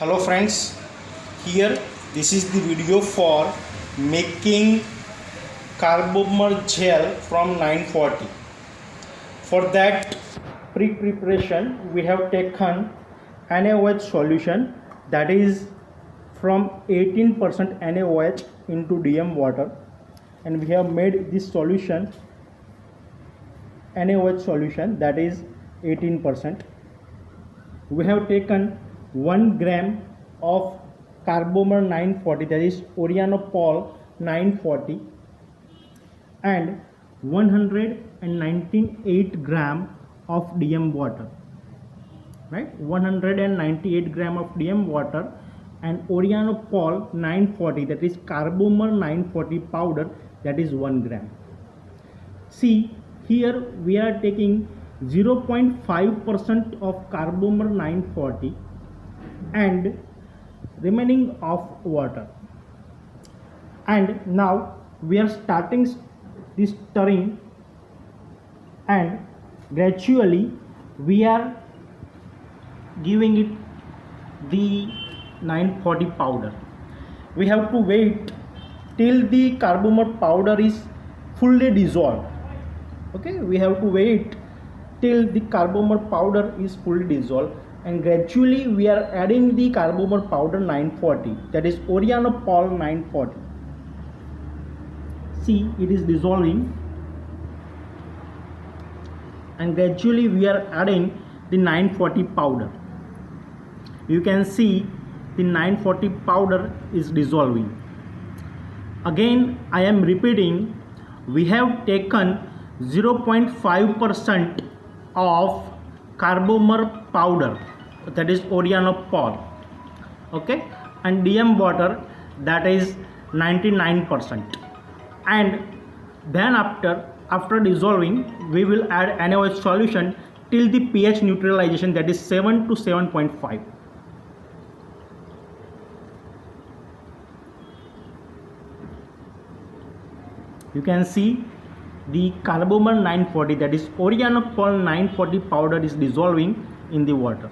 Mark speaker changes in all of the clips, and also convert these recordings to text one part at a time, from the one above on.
Speaker 1: Hello friends, here this is the video for making carbomer gel from 940. For that pre-preparation we have taken NaOH solution, that is from 18% NaOH into DM water, and we have made this solution NaOH solution, that is 18%. We have taken 1 gram of carbomer 940, that is Orianopol 940, and 198 gram of DM water, right? 198 gram of DM water and Orianopol 940, that is carbomer 940 powder, that is 1 gram. See, here we are taking 0.5% of carbomer 940 and remaining of water, and now we are starting this stirring, and gradually we are giving it the 940 powder. We have to wait till the carbomer powder is fully dissolved. Okay, we have to wait till the carbomer powder is fully dissolved, and gradually we are adding the carbomer powder 940, that is Orianopol 940. See, it is dissolving, and gradually we are adding the 940 powder. You can see the 940 powder is dissolving. Again I am repeating, we have taken 0.5% of carbomer powder, that is Orianopol, okay, and DM water, that is 99%, and then after dissolving we will add NaOH solution till the pH neutralization, that is 7 to 7.5. You can see the carbomer 940, that is Orianopol 940 powder, is dissolving in the water.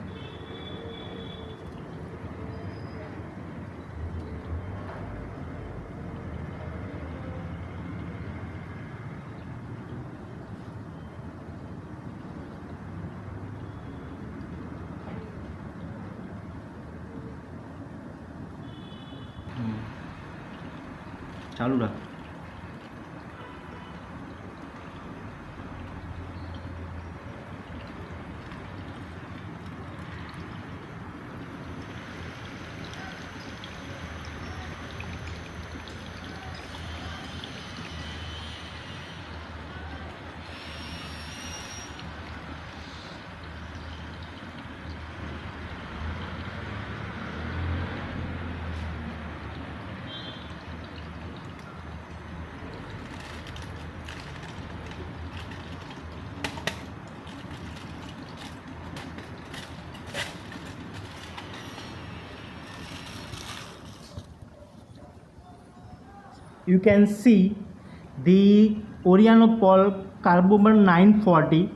Speaker 1: चालू रख. You can see the Orianopol carbomer 940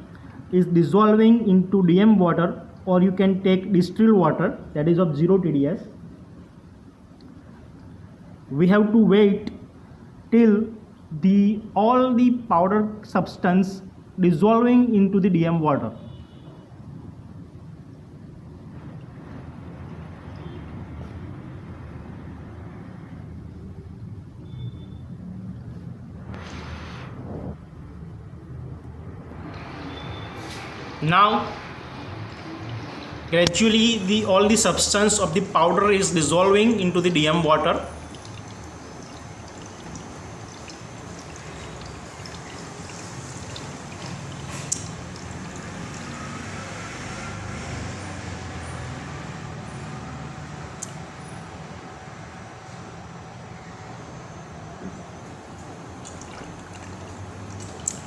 Speaker 1: is dissolving into DM water, or you can take distilled water, that is of 0 TDS. We have to wait till all the powder substance dissolving into the DM water. Now gradually all the substance of the powder is dissolving into the DM water.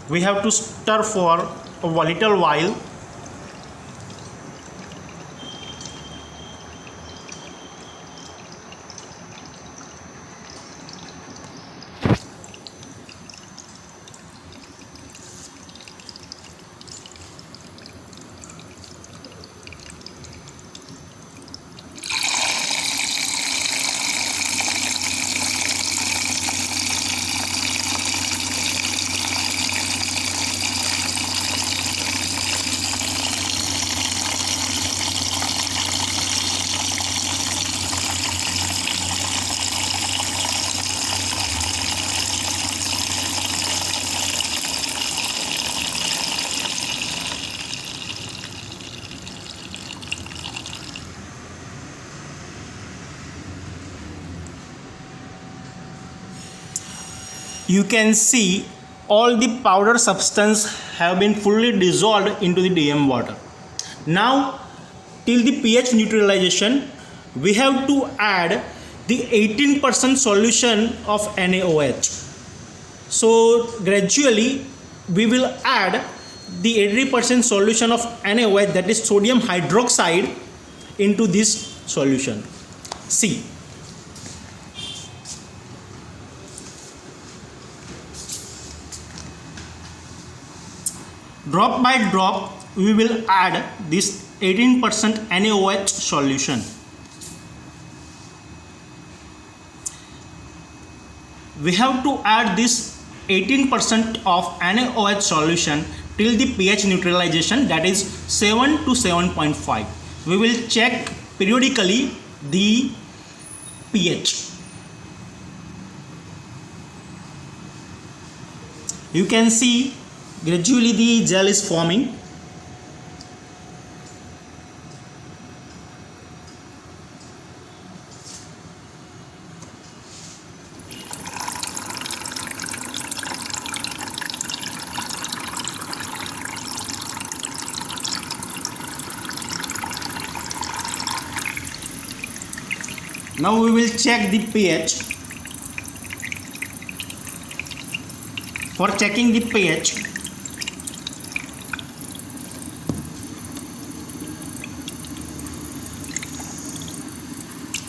Speaker 1: We have to stir for a little while. you can see all the powder substance have been fully dissolved into the DM water. Now till the pH neutralization we have to add the 18% solution of NaOH. So gradually we will add the 80% solution of NaOH, that is sodium hydroxide, into this solution. See, drop by drop we will add this 18% NaOH solution. We have to add this 18% of NaOH solution till the pH neutralization, that is 7 to 7.5. We will check periodically the pH. You can see gradually the gel is forming. Now we will check the pH. For checking the pH,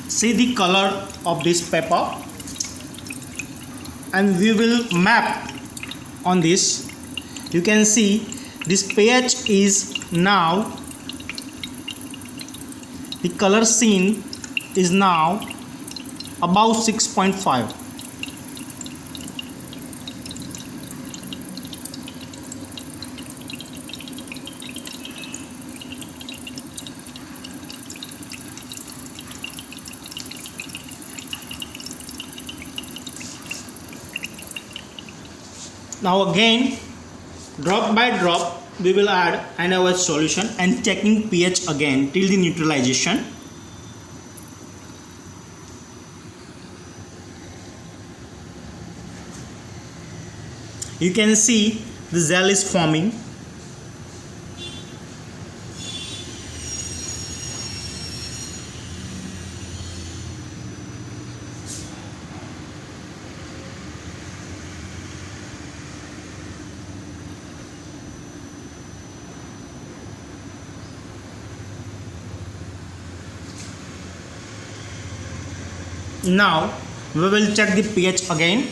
Speaker 1: see the color of this paper, and we will map on this. You can see this pH is now, the color seen is now above 6.5. Now again, drop by drop we will add NaOH solution and checking pH again till the neutralization. You can see the gel is forming. Now we will check the pH again.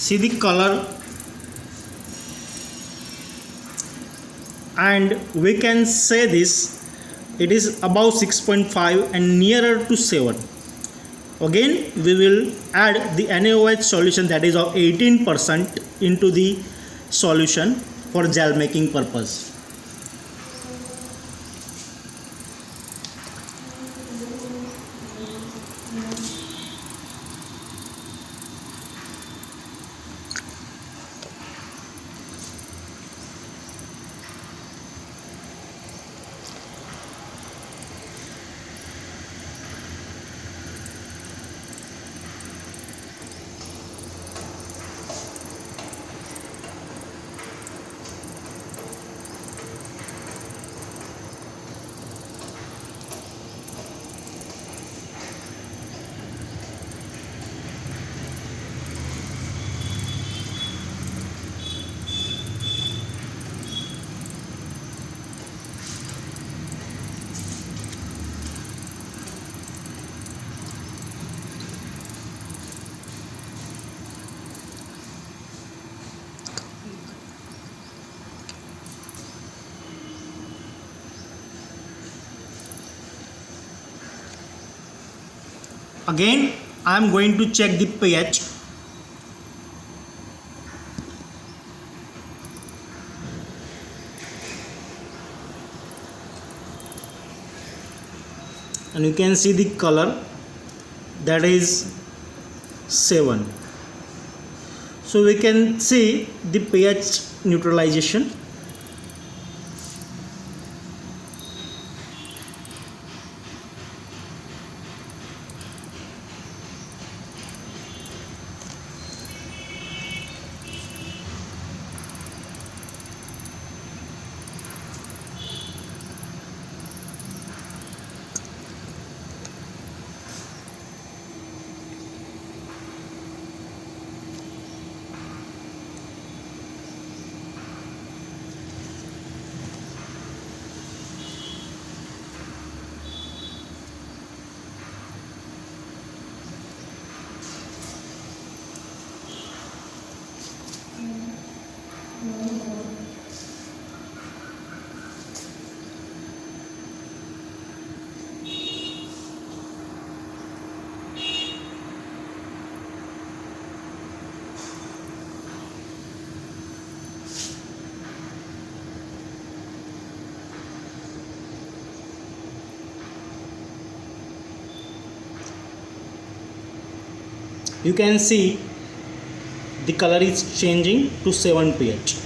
Speaker 1: See the color, and we can say this, it is above 6.5 and nearer to 7. Again we will add the NaOH solution, that is of 18%, into the solution for gel making purpose. Again I am going to check the pH. And you can see the color, that is 7. So we can see the pH neutralization. You can see the color is changing to 7 pH.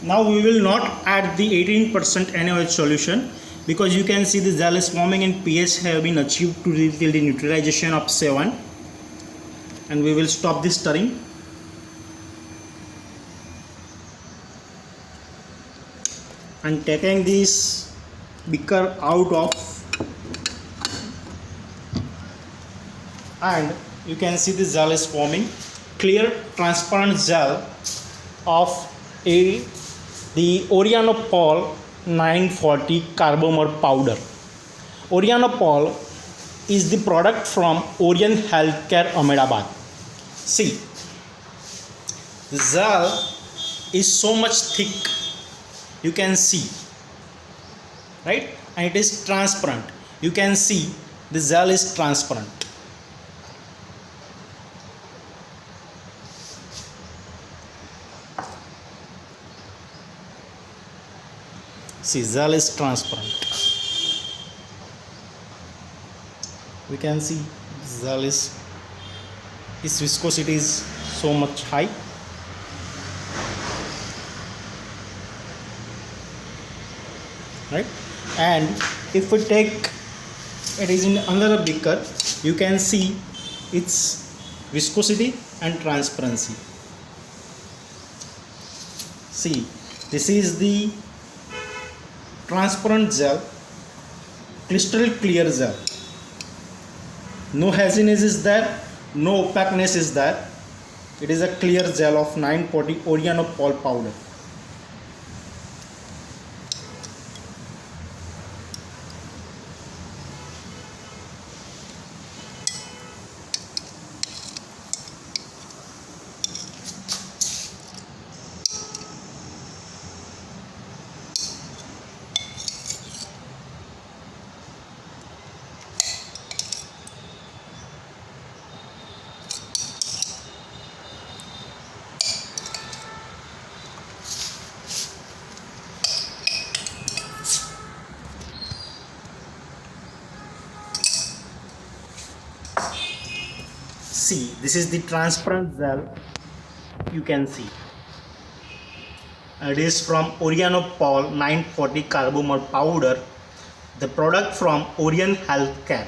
Speaker 1: Now we will not add the 18% NaOH solution, because you can see the gel is forming and pH have been achieved to till the neutralization of 7, and we will stop this stirring. And taking this beaker out of, and you can see the gel is forming, clear transparent gel of the Orianopol 940 carbomer powder. Orianopol is the product from Orion Healthcare Ahmedabad. See, the gel is so much thick, you can see, right? And it is transparent. You can see the gel is transparent. See, gel is transparent. We can see gel is, its viscosity is so much high. Right? And if we take it is in another beaker, you can see its viscosity and transparency. See, this is the transparent gel, crystal clear gel. No haziness is there, no opaqueness is there. It is a clear gel of 940 Orianopol powder. See, this is the transparent gel, you can see. It is from Orianopol 940 carbomer powder, the product from Orion Healthcare.